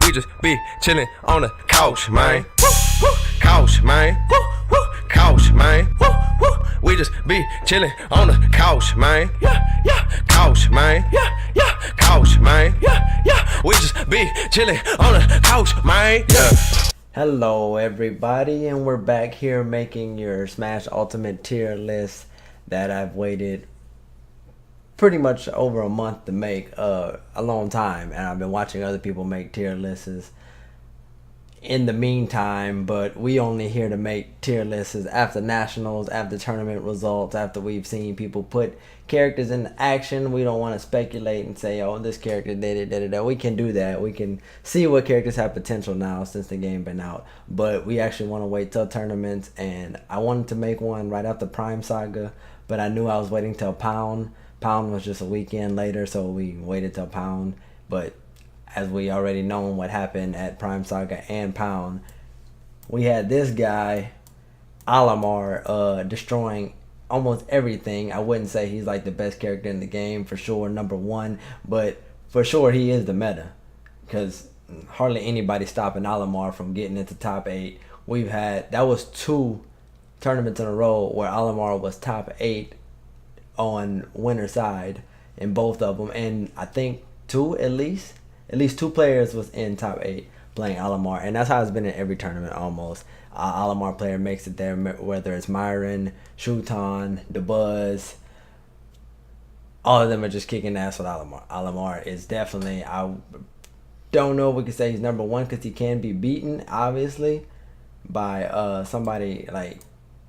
We just be chilling on the couch, man. Couch, man. Couch, man. We just be chilling on the couch, man. Couch, man. Couch, man. We just be chilling on the couch, man. Hello everybody, and we're back here making your Smash Ultimate tier list that I've waited pretty much over a month to make, a long time, and I've been watching other people make tier lists in the meantime, but we only here to make tier lists after nationals, after tournament results, after we've seen people put characters into action. We don't want to speculate and say, oh, this character did it. We can do that. We can see what characters have potential now since the game been out, but we actually want to wait till tournaments. And I wanted to make one right after Prime Saga, but I knew I was waiting till Pound was just a weekend later, so we waited till Pound. But as we already know what happened at Prime Saga and Pound, we had this guy, Olimar, destroying almost everything. I wouldn't say he's like the best character in the game, for sure, number one, but for sure he is the meta, because hardly anybody stopping Olimar from getting into top 8. That was 2 tournaments in a row where Olimar was top 8 on winner side in both of them, and I think at least 2 players was in top 8 playing Olimar, and that's how it's been in every tournament almost. Olimar player makes it there, whether it's Myron, Shuton, DeBuzz, all of them are just kicking ass with Olimar. Olimar is definitely, I don't know if we can say he's number 1, because he can be beaten, obviously, by somebody like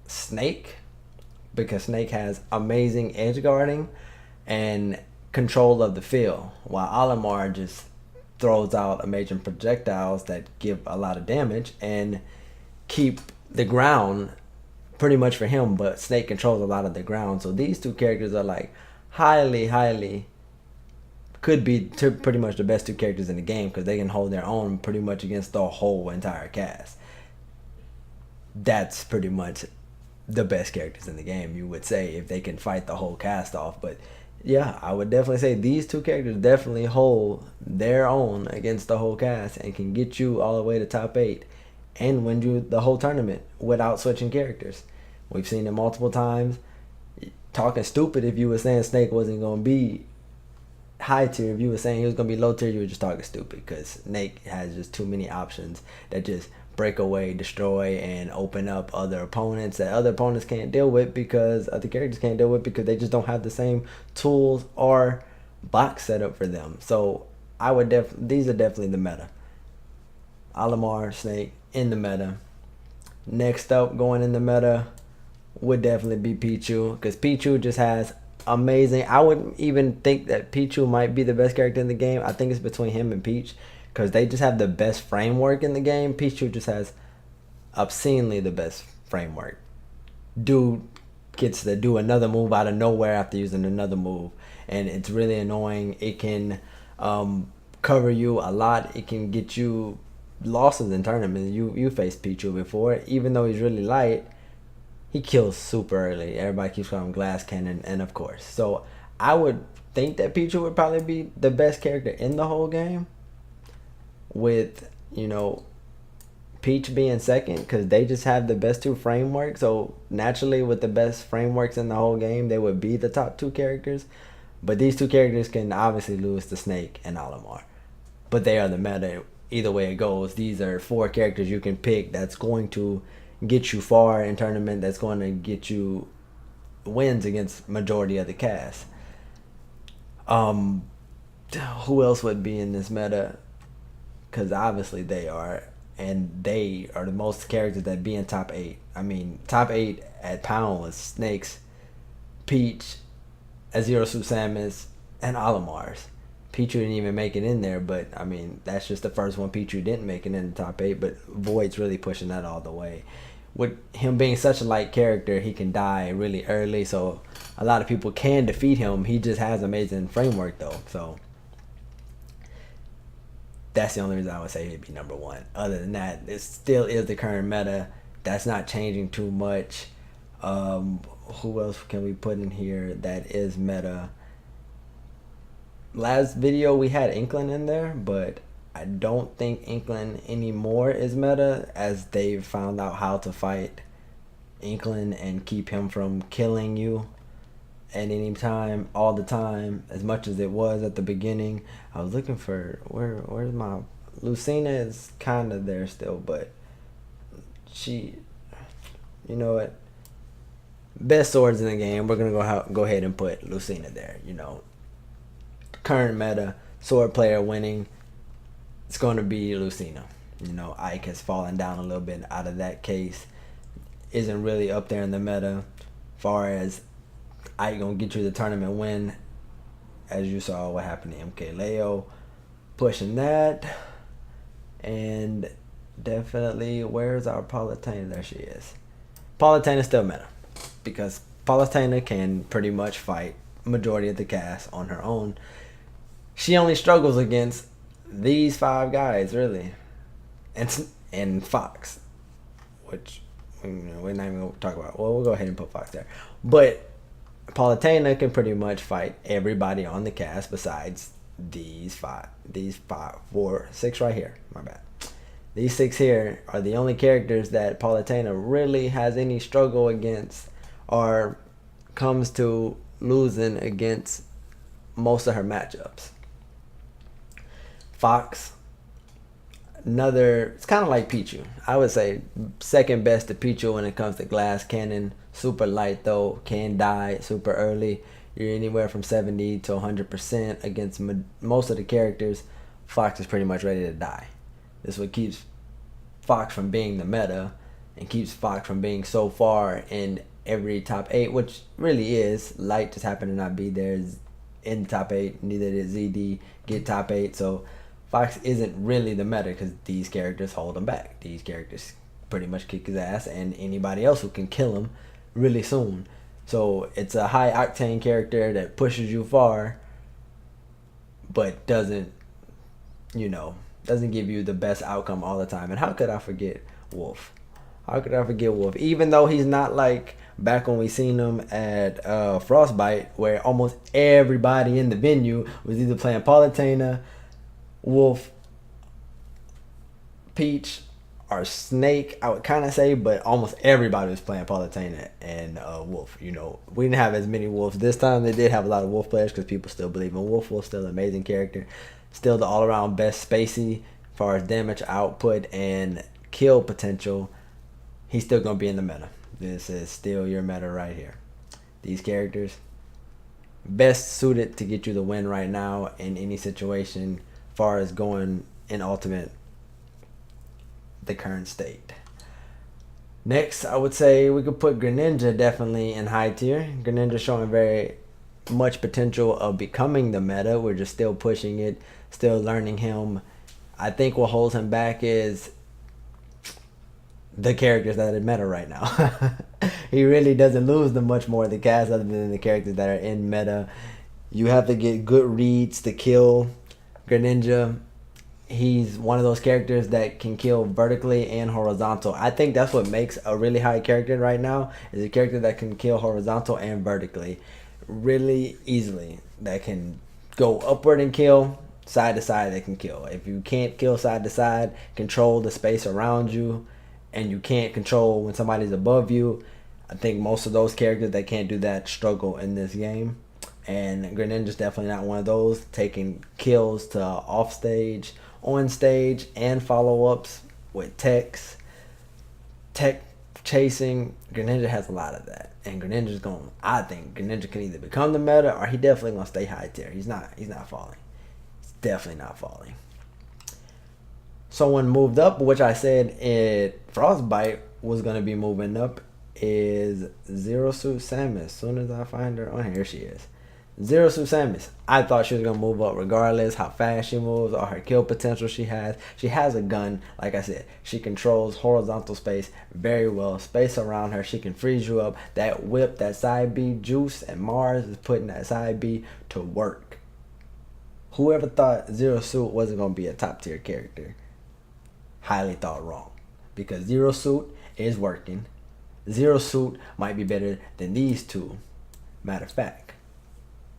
Snake, because Snake has amazing edge guarding and control of the field, while Olimar just throws out amazing projectiles that give a lot of damage and keep the ground pretty much for him, but Snake controls a lot of the ground. So these 2 characters are like highly could be pretty much the best 2 characters in the game, because they can hold their own pretty much against the whole entire cast. That's pretty much the best characters in the game, you would say, if they can fight the whole cast off. But yeah, I would definitely say these 2 characters definitely hold their own against the whole cast and can get you all the way to top 8 and win you the whole tournament without switching characters. We've seen it multiple times. Talking stupid if you were saying Snake wasn't going to be high tier. If you were saying he was going to be low tier, you were just talking stupid, because Snake has just too many options that just break away, destroy, and open up other opponents that other opponents can't deal with, because other characters can't deal with, because they just don't have the same tools or box set up for them. So I would these are definitely the meta. Olimar, Snake in the meta. Next up, going in the meta, would definitely be Pichu, because Pichu just has amazing. I wouldn't even think that Pichu might be the best character in the game. I think it's between him and Peach, because they just have the best framework in the game. Pichu just has obscenely the best framework. Dude gets to do another move out of nowhere after using another move, and it's really annoying. It can cover you a lot. It can get you losses in tournaments. You faced Pichu before. Even though he's really light, he kills super early. Everybody keeps calling him Glass Cannon, and of course. So I would think that Pichu would probably be the best character in the whole game, with, Peach being second, because they just have the best 2 frameworks. So naturally, with the best frameworks in the whole game, they would be the top 2 characters. But these 2 characters can obviously lose to Snake and Olimar, but they are the meta either way it goes. These are 4 characters you can pick that's going to get you far in tournament, that's going to get you wins against majority of the cast. Who else would be in this meta? Because obviously they are, and they are the most characters that be in top 8. I mean, top 8 at Pound was Snakes, Peach, Azero Suit Samus, and Olimar's. Pichu didn't even make it in there, but I mean, that's just the first one. Pichu didn't make it in the top 8, but Void's really pushing that all the way. With him being such a light character, he can die really early, so a lot of people can defeat him. He just has amazing framework though, so that's the only reason I would say he'd be number 1. Other than that, it still is the current meta. That's not changing too much. Who else can we put in here that is meta? Last video we had Inkling in there, but I don't think Inkling anymore is meta, as they've found out how to fight Inkling and keep him from killing you at any time, all the time, as much as it was at the beginning. I was looking for where's my Lucina is kind of there still, but she, you know what? Best swords in the game. We're gonna go ahead and put Lucina there. You know, current meta sword player winning. It's going to be Lucina. You know, Ike has fallen down a little bit out of that case. Isn't really up there in the meta. Far as Ike gonna get you the tournament win, as you saw what happened to MKLeo, pushing that, and definitely where's our Palutena? There she is. Palutena still meta because Palutena can pretty much fight majority of the cast on her own. She only struggles against these 5 guys really, and Fox, which we're not even gonna talk about. Well, we'll go ahead and put Fox there, but Palutena can pretty much fight everybody on the cast besides these 5, 4, 6 right here. My bad. These 6 here are the only characters that Palutena really has any struggle against, or comes to losing against most of her matchups. Fox, it's kind of like Pichu. I would say second best to Pichu when it comes to glass cannon. Super light though, can die super early. You're anywhere from 70 to 100% against most of the characters. Fox is pretty much ready to die. This is what keeps Fox from being the meta and keeps Fox from being so far in every top 8, which really is. Light just happened to not be there in top 8. Neither did ZD get top 8. So Fox isn't really the meta because these characters hold him back. These characters pretty much kick his ass, and anybody else who can kill him really soon. So it's a high octane character that pushes you far, but doesn't give you the best outcome all the time. And how could I forget Wolf? Even though he's not like back when we seen him at Frostbite, where almost everybody in the venue was either playing Palutena, Wolf, Peach, or Snake, I would kind of say, but almost everybody was playing Palutena and Wolf. You know, we didn't have as many Wolves this time. They did have a lot of Wolf players because people still believe in Wolf. Wolf's still an amazing character. Still the all-around best spacey as far as damage output and kill potential. He's still going to be in the meta. This is still your meta right here. These characters, best suited to get you the win right now in any situation as far as going in Ultimate, the current state. Next, I would say we could put Greninja definitely in high tier. Greninja showing very much potential of becoming the meta. We're just still pushing it, still learning him. I think what holds him back is the characters that are meta right now. He really doesn't lose them much more the cast other than the characters that are in meta. You have to get good reads to kill Greninja. He's one of those characters that can kill vertically and horizontal. I think that's what makes a really high character right now, is a character that can kill horizontal and vertically really easily. That can go upward and kill, side to side that can kill. If you can't kill side to side, control the space around you, and you can't control when somebody's above you, I think most of those characters that can't do that struggle in this game. And Greninja's definitely not one of those, taking kills to off stage, on stage, and follow-ups with tech chasing. Greninja has a lot of that, and I think Greninja can either become the meta, or he definitely gonna stay high tier. He's not falling. He's definitely not falling. Someone moved up, which I said Frostbite was gonna be moving up, is Zero Suit Samus. As soon as I find her on here, she is. Zero Suit Samus. I thought she was going to move up regardless how fast she moves or her kill potential she has. She has a gun. Like I said, she controls horizontal space very well. Space around her, she can freeze you up. That whip, that side B, Juice and Mars is putting that side B to work. Whoever thought Zero Suit wasn't going to be a top tier character highly thought wrong, because Zero Suit is working. Zero Suit might be better than these two, matter of fact.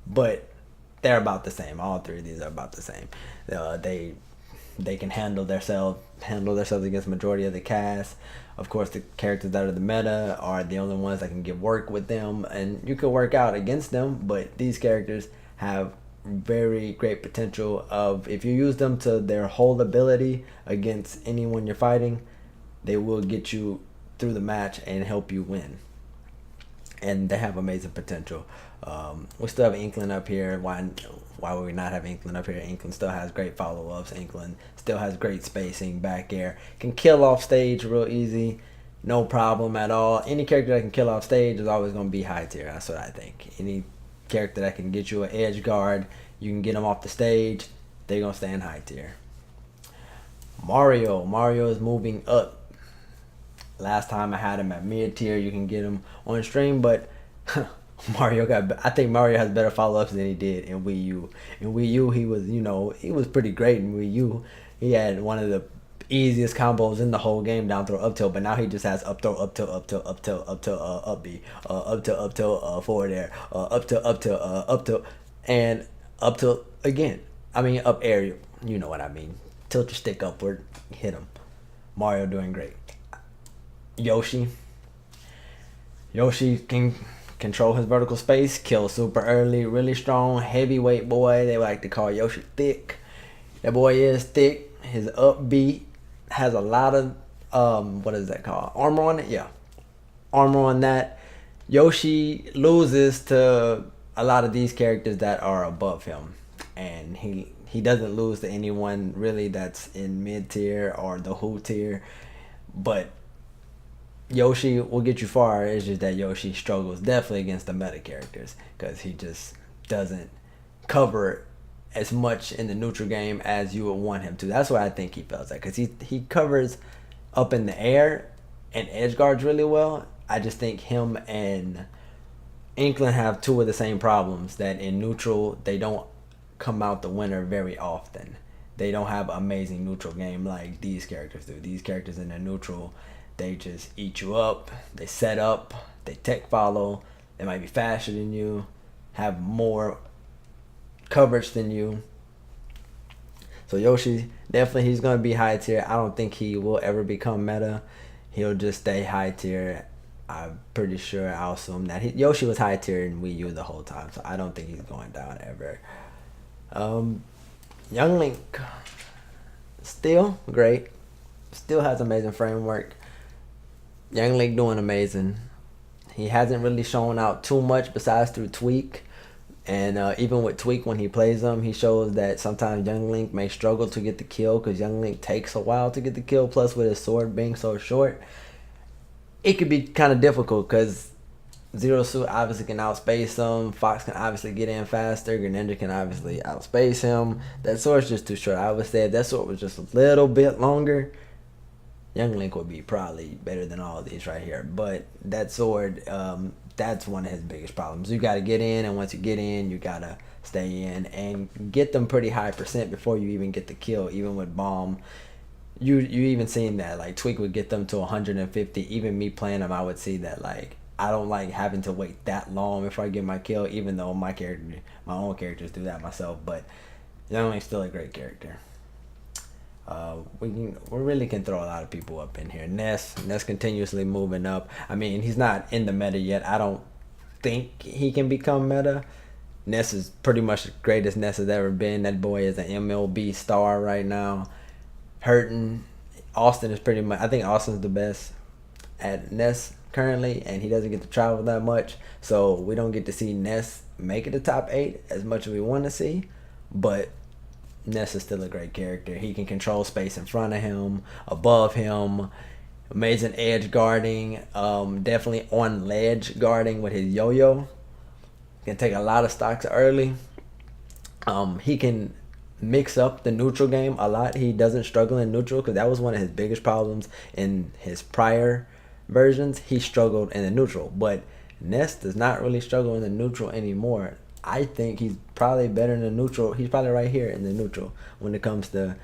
But they're about the same. All three of these are about the same. they can handle themselves against the majority of the cast. Of course, the characters that are the meta are the only ones that can get work with them, and you can work out against them. But these characters have very great potential of, if you use them to their whole ability against anyone you're fighting, they will get you through the match and help you win. And they have amazing potential. We still have Inkling up here. Why would we not have Inkling up here? Inkling still has great follow-ups. Inkling still has great spacing, back air. Can kill off stage real easy. No problem at all. Any character that can kill off stage is always going to be high tier. That's what I think. Any character that can get you an edge guard, you can get them off the stage, they're going to stay in high tier. Mario is moving up. Last time I had him at mid tier. You can get him on stream, but I think Mario has better follow-ups than he did in Wii U. In Wii U, he was pretty great in Wii U. He had one of the easiest combos in the whole game, down throw, up tilt, but now he just has up throw, up tilt, up tilt, up tilt, up tilt, up B, up tilt, forward air, up tilt, and up tilt again. I mean, up air, you know what I mean. Tilt your stick upward, hit him. Mario doing great. Yoshi can control his vertical space, kill super early, really strong, heavyweight boy. They like to call Yoshi thick. That boy is thick. His up B has a lot of what is that called? Armor on it? Yeah. Armor on that. Yoshi loses to a lot of these characters that are above him. And he doesn't lose to anyone really that's in mid tier or the Who tier. But Yoshi will get you far. It's just that Yoshi struggles definitely against the meta characters because he just doesn't cover as much in the neutral game as you would want him to. That's why I think he fails at, because he covers up in the air and edge guards really well. I just think him and Inkling have two of the same problems, that in neutral they don't come out the winner very often. They don't have amazing neutral game like these characters do. These characters in the neutral, they just eat you up. They set up. They tech follow. They might be faster than you, have more coverage than you. So Yoshi, definitely he's going to be high tier. I don't think he will ever become meta. He'll just stay high tier. I'm pretty sure, I'll assume that Yoshi was high tier in Wii U the whole time. So I don't think he's going down ever. Young Link, still great. Still has amazing framework. Young Link doing amazing. He hasn't really shown out too much besides through Tweak. And even with Tweak, when he plays them, he shows that sometimes Young Link may struggle to get the kill because Young Link takes a while to get the kill. Plus, with his sword being so short, it could be kind of difficult because Zero Suit obviously can outspace him. Fox can obviously get in faster. Greninja can obviously outspace him. That sword's just too short. I would say if that sword was just a little bit longer, Young Link would be probably better than all of these right here. But that sword, that's one of his biggest problems. You got to get in, and once you get in, you got to stay in and get them pretty high % before you even get the kill. Even with Bomb, you even seen that, like, Tweak would get them to 150. Even me playing them, I would see that, like, I don't like having to wait that long before I get my kill, even though my own characters do that myself. But Young Link's still a great character. We really can throw a lot of people up in here. Ness continuously moving up. I mean, he's not in the meta yet. I don't think he can become meta. Ness is pretty much the greatest Ness has ever been. That boy is an MLB star right now. Hurting. Austin is pretty much, I think Austin's the best at Ness currently, and he doesn't get to travel that much. So we don't get to see Ness make it to top 8 as much as we want to see. But Ness is still a great character. He can control space in front of him, above him. Amazing edge guarding. Definitely on ledge guarding with his yo-yo. Can take a lot of stocks early. He can mix up the neutral game a lot. He doesn't struggle in neutral because that was one of his biggest problems in his prior versions. He struggled in the neutral, but Ness does not really struggle in the neutral anymore. I think he's probably better in the neutral. He's probably right here in the neutral when it comes to,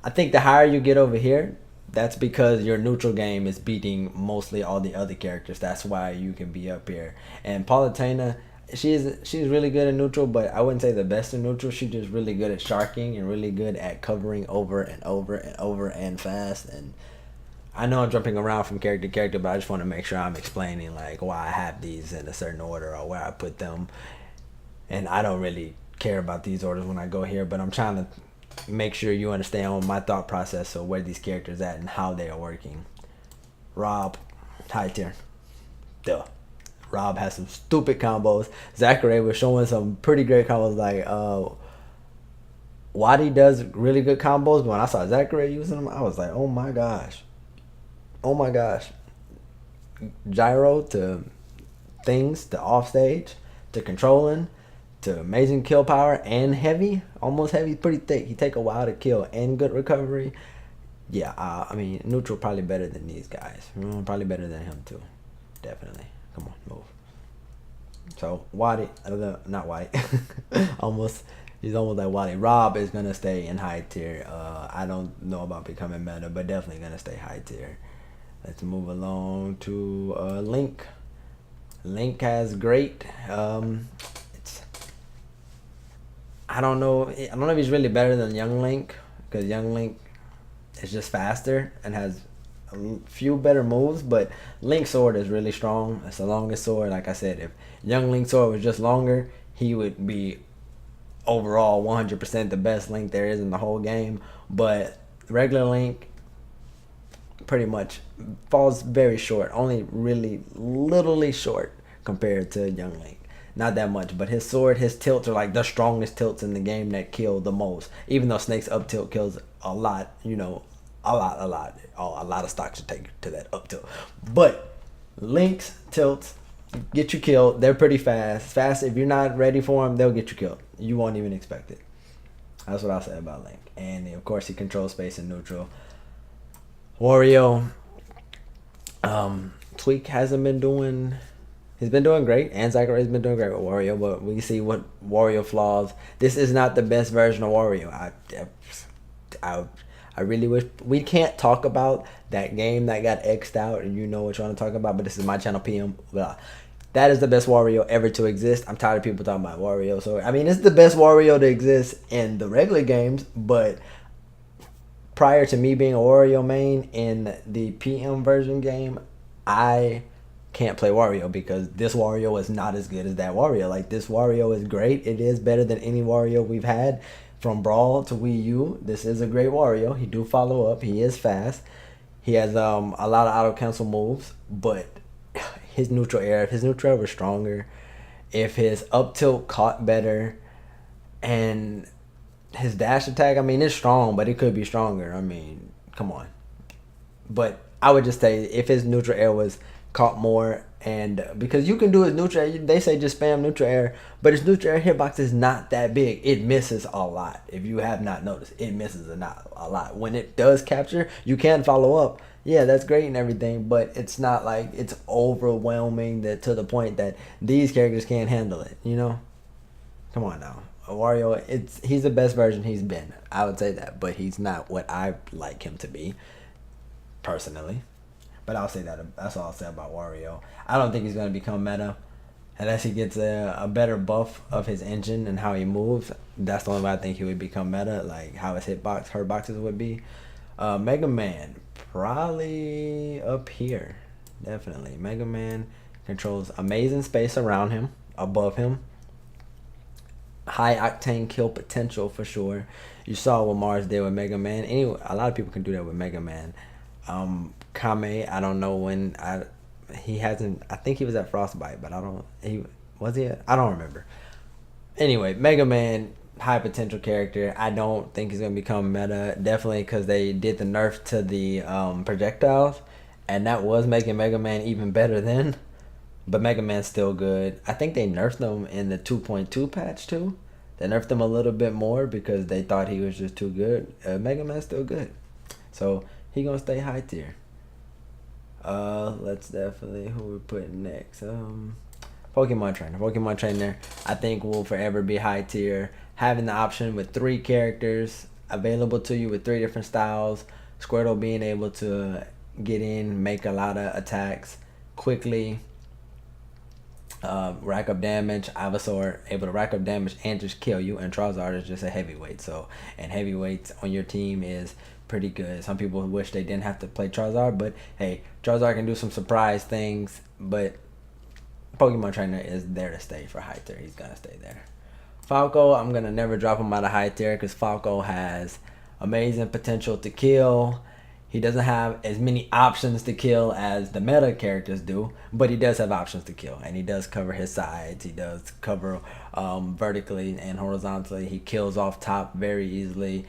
I think the higher you get over here, that's because your neutral game is beating mostly all the other characters. That's why you can be up here. And Palutena, she's really good in neutral, but I wouldn't say the best in neutral. She's just really good at sharking and really good at covering over and over and over and fast. And I know I'm jumping around from character to character, but I just want to make sure I'm explaining like why I have these in a certain order or where I put them. And I don't really care about these orders when I go here, but I'm trying to make sure you understand my thought process of where these characters at and how they are working. Rob, high tier. Duh. Rob has some stupid combos. Zachary was showing some pretty great combos. Like Wadi does really good combos, but when I saw Zachary using them, I was like, oh my gosh. Oh my gosh. Gyro to things to offstage to controlling to amazing kill power and heavy, almost heavy, pretty thick. He take a while to kill and good recovery. Yeah, I mean, neutral probably better than these guys. Probably better than him too. Definitely. Come on, move. So Wadi, not Wadi, he's almost like Wadi. Rob is gonna stay in high tier. I don't know about becoming meta, but definitely gonna stay high tier. Let's move along to Link. Link has great. I don't know if he's really better than Young Link, because Young Link is just faster and has a few better moves, but Link's sword is really strong. It's the longest sword. Like I said, if Young Link's sword was just longer, he would be overall 100% the best Link there is in the whole game. But regular Link pretty much falls very short, only really littly short compared to Young Link. Not that much, but his sword, his tilts are like the strongest tilts in the game that kill the most. Even though Snake's up tilt kills a lot, a lot of stocks should take to that up tilt. But Link's tilts get you killed. They're pretty fast. If you're not ready for them, they'll get you killed. You won't even expect it. That's what I'll say about Link. And of course, he controls space and neutral. Wario, Tweak hasn't been doing. He's been doing great, and Zachary's been doing great with Wario. But we see what Wario flaws. This is not the best version of Wario. I really wish we can't talk about that game that got X'd out, and you know what you want to talk about. But this is my channel, PM. That is the best Wario ever to exist. I'm tired of people talking about Wario. So I mean, it's the best Wario to exist in the regular games. But prior to me being a Wario main in the PM version game, I can't play Wario because this Wario is not as good as that Wario. Like, this Wario is great. It is better than any Wario we've had from Brawl to Wii U. This is a great Wario. He do follow up. He is fast. He has a lot of auto cancel moves, but his neutral air, if his neutral air was stronger, if his up tilt caught better, and his dash attack, I mean, it's strong, but it could be stronger. I mean, come on. But I would just say if his neutral air was caught more, and because you can do his neutral air, they say just spam neutral air, but his neutral air hitbox is not that big. It misses a lot. If you have not noticed, it misses a lot. When it does capture, you can follow up. Yeah, that's great and everything, but it's not like it's overwhelming to the point that these characters can't handle it, Come on now. Wario, he's the best version he's been. I would say that, but he's not what I like him to be, personally. But I'll say that. That's all I'll say about Wario. I don't think he's going to become meta unless he gets a better buff of his engine and how he moves. That's the only way I think he would become meta, like how his hurt boxes would be. Mega Man, probably up here. Definitely. Mega Man controls amazing space around him, above him. High octane kill potential for sure. You saw what Mars did with Mega Man. Anyway, a lot of people can do that with Mega Man. Kame, I don't know when he hasn't. I think he was at Frostbite, but I don't remember. Anyway, Mega Man, high potential character. I don't think he's gonna become meta. Definitely because they did the nerf to the projectiles, and that was making Mega Man even better then. But Mega Man's still good. I think they nerfed him in the 2.2 patch too. They nerfed him a little bit more because they thought he was just too good. Mega Man's still good, so he gonna stay high tier. Let's definitely, who we're putting next. Pokemon Trainer. Pokemon Trainer, I think, will forever be high tier. Having the option with 3 characters available to you with 3 different styles. Squirtle being able to get in, make a lot of attacks quickly. rack up damage. Ivysaur able to rack up damage and just kill you, and Charizard is just a heavyweight. So, and heavyweights on your team is pretty good. Some people wish they didn't have to play Charizard, but hey, Charizard can do some surprise things. But Pokemon Trainer is there to stay for high tier. He's gonna stay there. Falco, I'm gonna never drop him out of high tier because Falco has amazing potential to kill. He doesn't have as many options to kill as the meta characters do, but he does have options to kill, and he does cover his sides. He does cover vertically and horizontally. He kills off top very easily.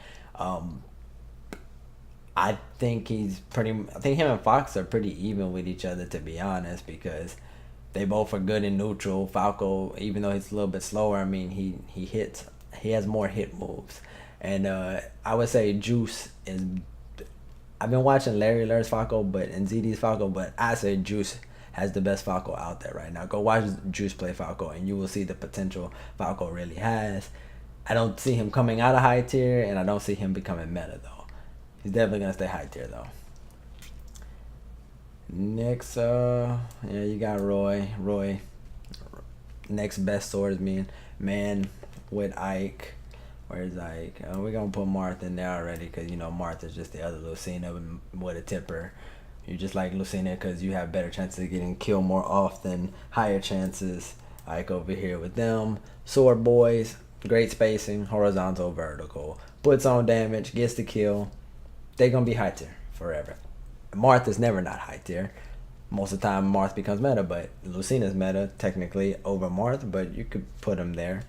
I think him and Fox are pretty even with each other, to be honest, because they both are good in neutral. Falco, even though he's a little bit slower, I mean, he hits. He has more hit moves, and I would say Juice is. I've been watching Larry Lur's Falco, and ZD's Falco, but I say Juice has the best Falco out there right now. Go watch Juice play Falco, and you will see the potential Falco really has. I don't see him coming out of high tier, and I don't see him becoming meta though. He's definitely gonna stay high tier though. Next, you got Roy. Next best swordsman, man, with Ike. Where's Ike? We're gonna put Marth in there already, because you know Marth is just the other Lucina with a tipper. You just like Lucina because you have better chances of getting killed more often, higher chances. Ike over here with them. Sword boys, great spacing, horizontal, vertical, puts on damage, gets the kill. They're gonna be high tier forever. Marth is never not high tier. Most of the time Marth becomes meta, but Lucina's meta technically over Marth, but you could put them there.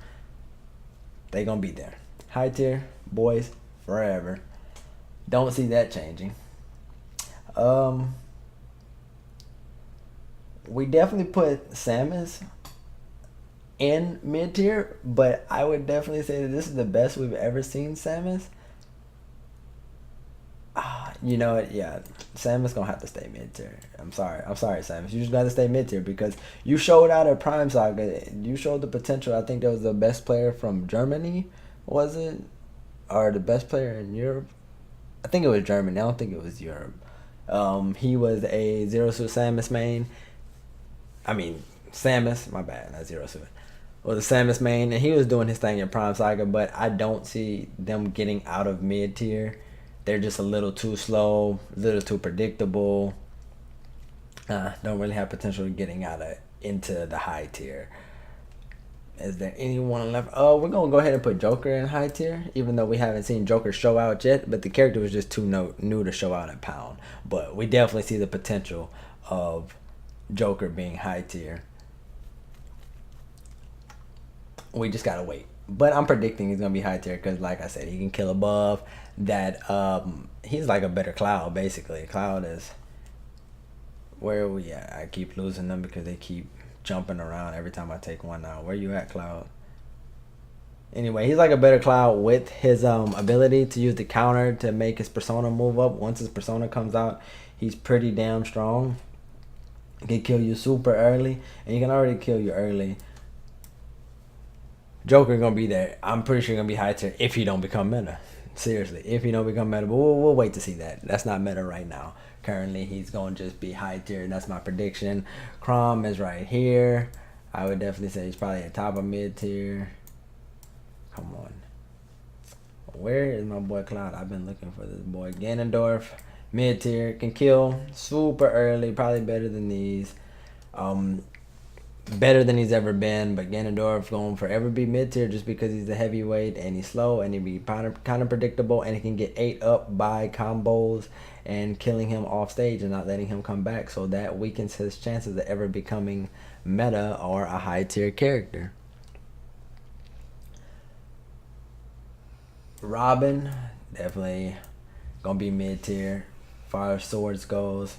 They're gonna be there. High tier boys forever. Don't see that changing. We definitely put Samus in mid tier, but I would definitely say that this is the best we've ever seen Samus. You know what? Yeah, Samus gonna have to stay mid tier. I'm sorry, Samus. You just gotta stay mid tier because you showed out at Prime Saga. You showed the potential. I think that was the best player from Germany, was it, or the best player in Europe? I think it was Germany. I don't think it was Europe. He was a Zero Suit Samus main. I mean Samus. My bad, not Zero Suit. Was a Samus main, and he was doing his thing in Prime Saga. But I don't see them getting out of mid tier. They're just a little too slow, a little too predictable. Don't really have potential of getting into the high tier. Is there anyone left? Oh, we're gonna go ahead and put Joker in high tier, even though we haven't seen Joker show out yet. But the character was just too new to show out in Pound. But we definitely see the potential of Joker being high tier. We just gotta wait. But I'm predicting he's gonna be high tier because, like I said, he can kill above. That he's like a better Cloud, basically. Cloud is where are we at? I keep losing them because they keep jumping around every time I take one out. Where you at, Cloud? Anyway, he's like a better Cloud with his ability to use the counter to make his persona move up. Once his persona comes out, he's pretty damn strong. He can kill you super early, and he can already kill you early. Joker gonna be there. I'm pretty sure gonna be high tier if he don't become meta. Seriously, if he don't become meta, but we'll wait to see that. That's not meta right now. Currently, he's going to just be high tier, and that's my prediction. Chrom is right here. I would definitely say he's probably at top of mid tier. Come on. Where is my boy Cloud? I've been looking for this boy. Ganondorf, mid tier, can kill super early, probably better than these. Better than he's ever been, but Ganondorf going forever be mid tier just because he's a heavyweight and he's slow and he be kind of predictable, and he can get ate up by combos and killing him off stage and not letting him come back, so that weakens his chances of ever becoming meta or a high tier character. Robin, definitely gonna be mid tier. As far as swords goes,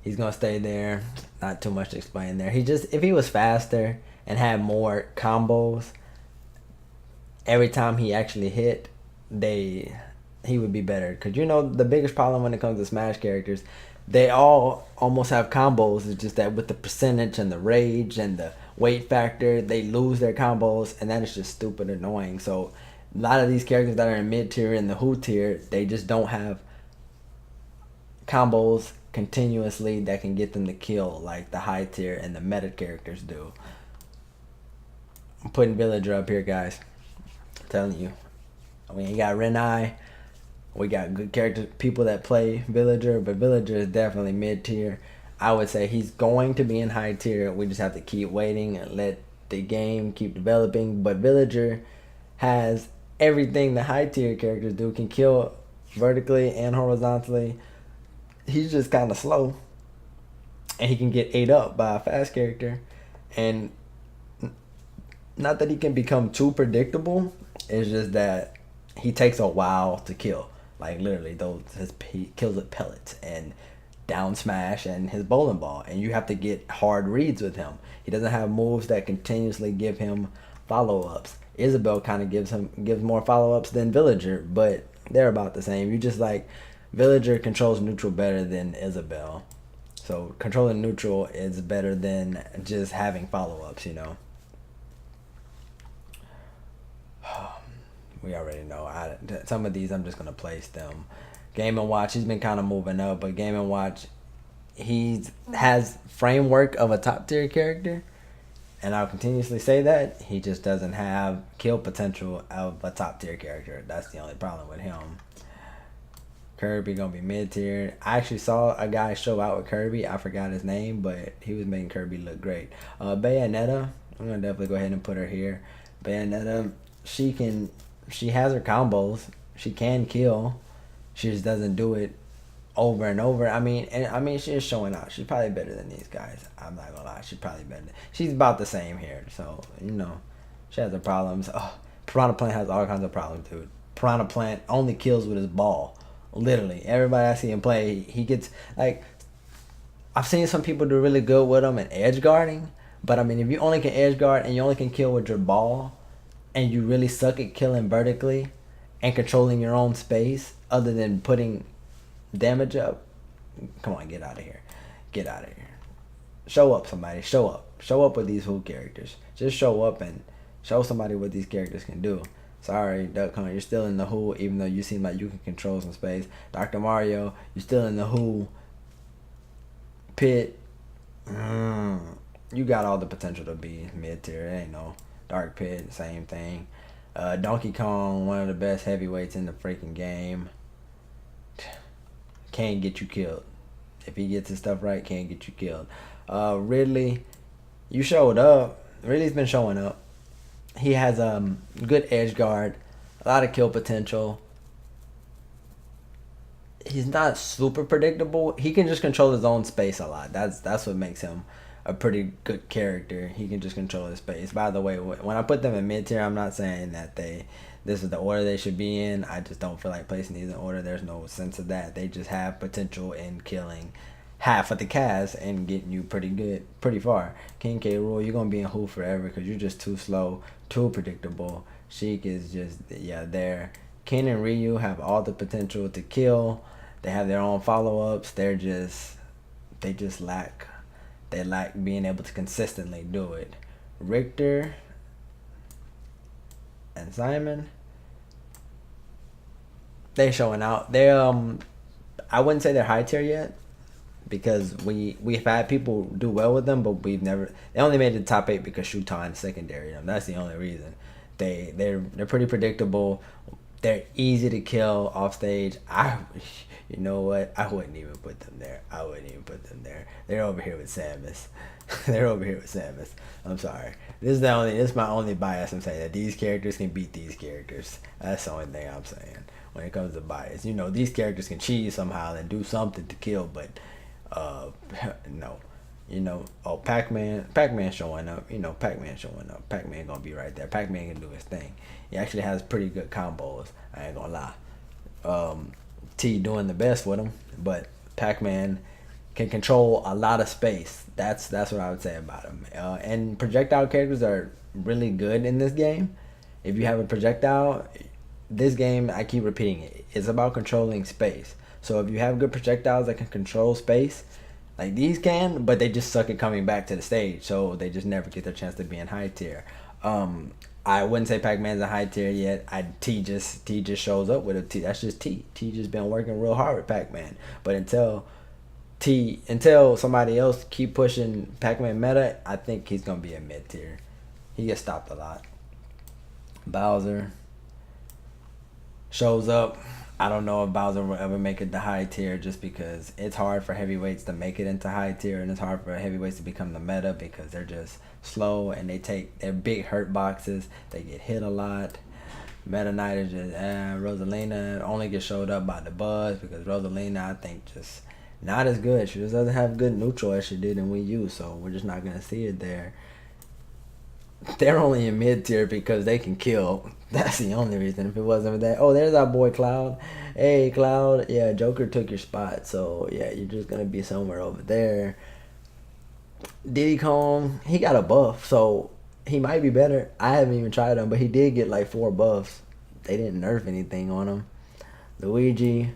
he's gonna stay there. Not too much to explain there. If he was faster and had more combos, every time he actually hit, he would be better. Cause you know the biggest problem when it comes to Smash characters, they all almost have combos. It's just that with the percentage and the rage and the weight factor, they lose their combos, and that is just stupid annoying. So a lot of these characters that are in mid tier and the Who tier, they just don't have combos continuously that can get them to kill like the high tier and the meta characters do. I'm putting Villager up here, guys. I'm telling you. We ain't got Renai. We got good characters, people that play Villager, but Villager is definitely mid tier. I would say he's going to be in high tier. We just have to keep waiting and let the game keep developing. But Villager has everything the high tier characters do. Can kill vertically and horizontally. He's just kind of slow. And he can get ate up by a fast character. And not that he can become too predictable. It's just that he takes a while to kill. Like literally, he kills with pellets and down smash and his bowling ball, and you have to get hard reads with him. He doesn't have moves that continuously give him follow-ups. Isabel kind of gives more follow-ups than Villager, but they're about the same. You just like Villager controls neutral better than Isabel, so controlling neutral is better than just having follow-ups. You know. We already know. Some of these I'm just gonna place them. Game & Watch, he's been kind of moving up, but Game & Watch, he has framework of a top tier character, and I'll continuously say that. He just doesn't have kill potential of a top tier character. That's the only problem with him. Kirby gonna be mid tier. I actually saw a guy show out with Kirby. I forgot his name, but he was making Kirby look great. Bayonetta, I'm gonna definitely go ahead and put her here. Bayonetta, she has her combos. She can kill. She just doesn't do it over and over. I mean, she is showing out. She's probably better than these guys. I'm not gonna lie. She's probably better. She's about the same here. So, you know, she has her problems. Oh, Piranha Plant has all kinds of problems, dude. Piranha Plant only kills with his ball. Literally. Everybody I see him play, he gets, like, I've seen some people do really good with him in edge guarding. But, I mean, if you only can edge guard and you only can kill with your ball, and you really suck at killing vertically and controlling your own space other than putting damage up, come on, get out of here. Get out of here. Show up, somebody. Show up. Show up with these Who characters. Just show up and show somebody what these characters can do. Sorry, Duck Hunt, you're still in the Who, even though you seem like you can control some space. Dr. Mario, you're still in the Who. Pit, you got all the potential to be mid-tier. It ain't no Dark Pit, same thing. Donkey Kong, one of the best heavyweights in the freaking game. Can't get you killed. If he gets his stuff right, can't get you killed. Ridley, you showed up. Ridley's been showing up. He has good edge guard, a lot of kill potential. He's not super predictable. He can just control his own space a lot. That's what makes him a pretty good character. He can just control his space. By the way, when I put them in mid tier, I'm not saying that this is the order they should be in. I just don't feel like placing these in order. There's no sense of that. They just have potential in killing half of the cast and getting you pretty far. King K. Rool, you're gonna be in Who forever because you're just too slow, too predictable. Sheik is just there. Ken and Ryu have all the potential to kill. They have their own follow-ups. They just lack. They lack being able to consistently do it. Richter and Simon, they showing out. They I wouldn't say they're high tier yet because we've had people do well with them, but we've never. They only made the top 8 because Shutan secondary them. That's the only reason. They're pretty predictable. They're easy to kill off stage. You know what? I wouldn't even put them there. They're over here with Samus. I'm sorry. This is my only bias. I'm saying that these characters can beat these characters. That's the only thing I'm saying when it comes to bias. You know, these characters can cheese somehow and do something to kill, but no. You know, Pac-Man showing up. Pac-Man gonna be right there. Pac-Man can do his thing. He actually has pretty good combos. I ain't gonna lie. T doing the best with him, but Pac-Man can control a lot of space. That's what I would say about him. And projectile characters are really good in this game. If you have a projectile, this game, I keep repeating it, it's about controlling space. So if you have good projectiles that can control space, like these can, but they just suck at coming back to the stage, so they just never get their chance to be in high tier. I wouldn't say Pac-Man's a high tier yet. T just shows up with a T. That's just T. T just been working real hard with Pac-Man. But until somebody else keep pushing Pac-Man meta, I think he's gonna be a mid tier. He gets stopped a lot. Bowser shows up. I don't know if Bowser will ever make it to high tier, just because it's hard for heavyweights to make it into high tier, and it's hard for heavyweights to become the meta because they're just slow and they're big hurt boxes. They get hit a lot. Meta Knight is just Rosalina only gets showed up by the buzz because Rosalina, I think, just not as good. She just doesn't have good neutral as she did in Wii U, so we're just not gonna see it there. They're only in mid tier because they can kill. That's the only reason. If it wasn't for that, oh, there's our boy Cloud. Hey, Cloud. Yeah, Joker took your spot, so yeah, you're just gonna be somewhere over there. Diddy Kong, he got a buff, so he might be better. I haven't even tried him, but he did get like 4 buffs. They didn't nerf anything on him. Luigi,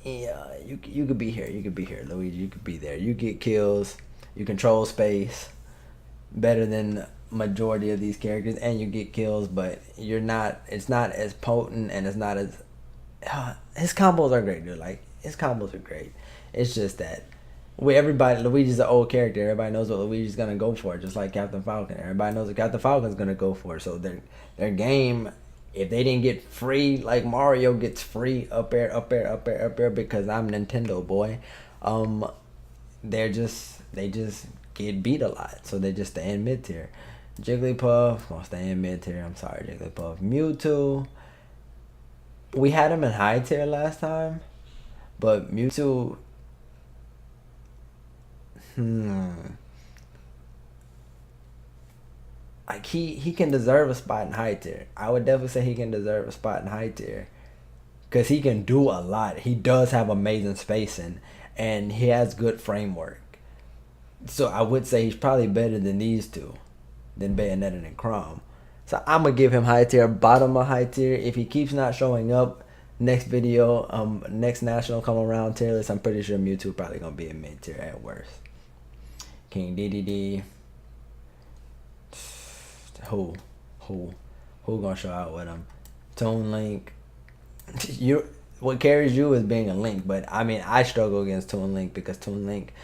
yeah, you could be here. You could be here, Luigi. You could be there. You get kills. You control space better than majority of these characters, and you get kills, but it's not as potent, and it's not as his combos are great, dude. Like, his combos are great. It's just that with everybody, Luigi's an old character. Everybody knows what Luigi's gonna go for, just like Captain Falcon. Everybody knows what Captain Falcon's gonna go for. So their game, if they didn't get free like Mario gets free up there because I'm Nintendo boy, they just get beat a lot, so they just stay in mid tier. Jigglypuff gonna stay in mid tier. I'm sorry, Jigglypuff. Mewtwo, we had him in high tier last time, but Mewtwo, like he can deserve a spot in high tier. I would definitely say he can deserve a spot in high tier because he can do a lot. He does have amazing spacing, and he has good framework. So I would say he's probably better than these two, than Bayonetta and Chrome. So I'm gonna give him high tier, bottom of high tier. If he keeps not showing up, next video, next national come around tier list, I'm pretty sure Mewtwo probably gonna be a mid tier at worst. King DDD. Who gonna show out with him? Toon Link. What carries you is being a Link, but I mean, I struggle against Toon Link because Toon Link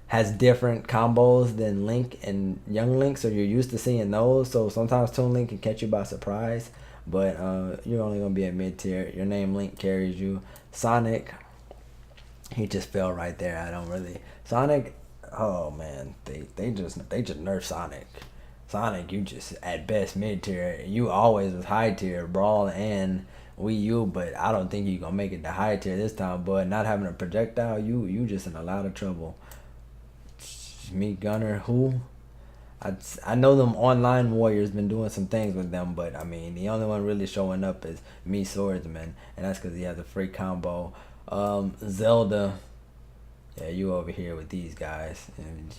has different combos than Link and Young Link, so you're used to seeing those. So sometimes Toon Link can catch you by surprise, but you're only gonna be at mid tier. Your name Link carries you. Sonic, he just fell right there. Sonic. Oh man, they just nerf Sonic. Sonic, you just at best mid tier. You always was high tier, Brawl and Wii U, but I don't think you gonna make it to high tier this time. But not having a projectile, you just in a lot of trouble. Me Gunner, who? I know them online warriors been doing some things with them, but I mean the only one really showing up is Me Swordsman, and that's because he has a free combo. Zelda, yeah, you over here with these guys, and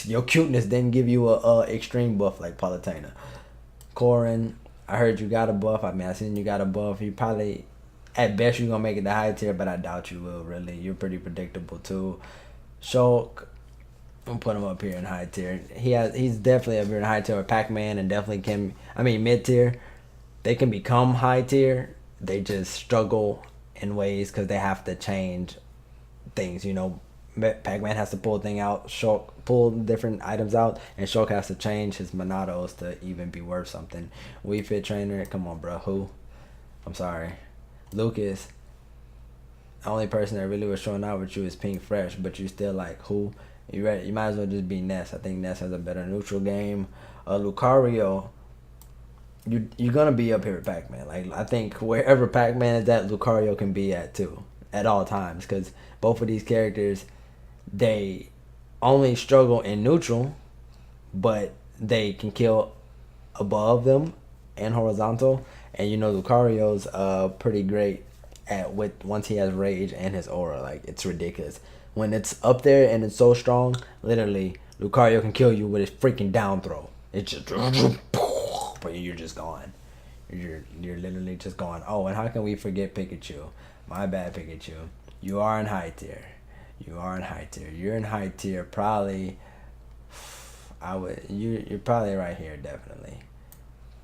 your cuteness didn't give you a extreme buff like Palutena. Corrin, I heard you got a buff. I mean, I seen you got a buff. You probably, at best, you're gonna make it to high tier, but I doubt you will. Really, you're pretty predictable too. Shulk, I'm gonna put him up here in high tier. He's definitely up here in high tier with Pac-Man, and definitely mid tier. They can become high tier. They just struggle in ways because they have to change things. You know, Pac-Man has to pull thing out. Shulk pull different items out, and Shulk has to change his Monados to even be worth something. Wii Fit Trainer, come on, bro. Who? I'm sorry, Lucas. The only person that really was showing out with you is Pink Fresh, but you still like who? You might as well just be Ness. I think Ness has a better neutral game. Lucario, you're gonna be up here with Pac-Man. Like, I think wherever Pac-Man is at, Lucario can be at too, at all times, because both of these characters, they only struggle in neutral, but they can kill above them and horizontal. And you know Lucario's pretty great once he has rage and his aura. Like, it's ridiculous when it's up there and it's so strong. Literally, Lucario can kill you with his freaking down throw. It's just but you're just gone. You're literally just gone. Oh, and how can we forget Pikachu? My bad, Pikachu. You are in high tier. You're in high tier probably. You're probably right here, definitely.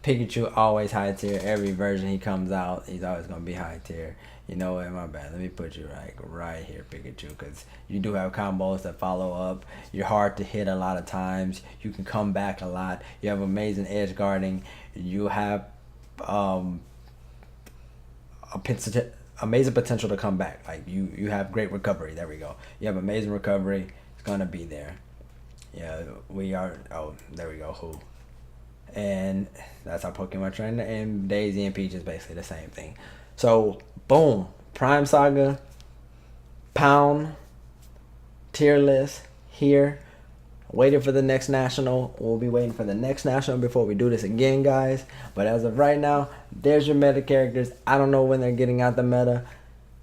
Pikachu always high tier. Every version he comes out, he's always gonna be high tier. You know what? My bad. Let me put you right here, Pikachu, because you do have combos that follow up. You're hard to hit a lot of times. You can come back a lot. You have amazing edge guarding. You have amazing potential to come back. Like you have great recovery. There we go. You have amazing recovery. It's gonna be there. Yeah, we are. Oh, there we go. Who? And that's our Pokemon Trainer, and Daisy and Peach is basically the same thing. So boom, Prime Saga, pound, tier list here. Waiting for the next national. We'll be waiting for the next national before we do this again, guys. But as of right now, there's your meta characters. I don't know when they're getting out the meta.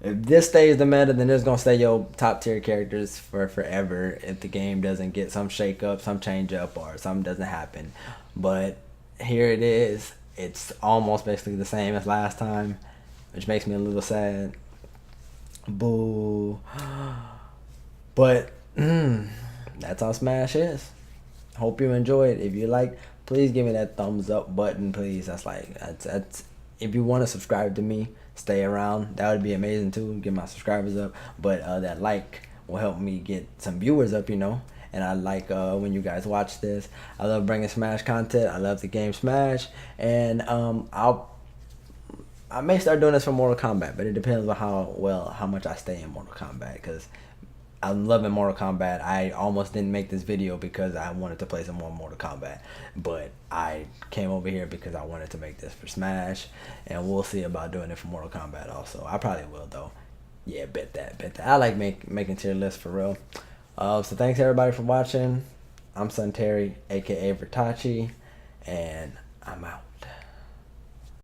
If this stays the meta, then it's gonna stay your top tier characters for forever. If the game doesn't get some shake up, some change up, or something doesn't happen. But here it is. It's almost basically the same as last time, which makes me a little sad. Boo. But that's how Smash is. Hope you enjoyed. If you like, please give me that thumbs up button, please. That's if you want to subscribe to me, stay around. That would be amazing too. Get my subscribers up. But that like will help me get some viewers up, you know. And I like when you guys watch this. I love bringing Smash content. I love the game Smash. And I may start doing this for Mortal Kombat, but it depends on how much I stay in Mortal Kombat, because I'm loving Mortal Kombat. I almost didn't make this video because I wanted to play some more Mortal Kombat, but I came over here because I wanted to make this for Smash, and we'll see about doing it for Mortal Kombat also. I probably will though. Yeah, bet that. I like making tier lists for real. So thanks everybody for watching. I'm Son Terry, aka Vertachi, and I'm out.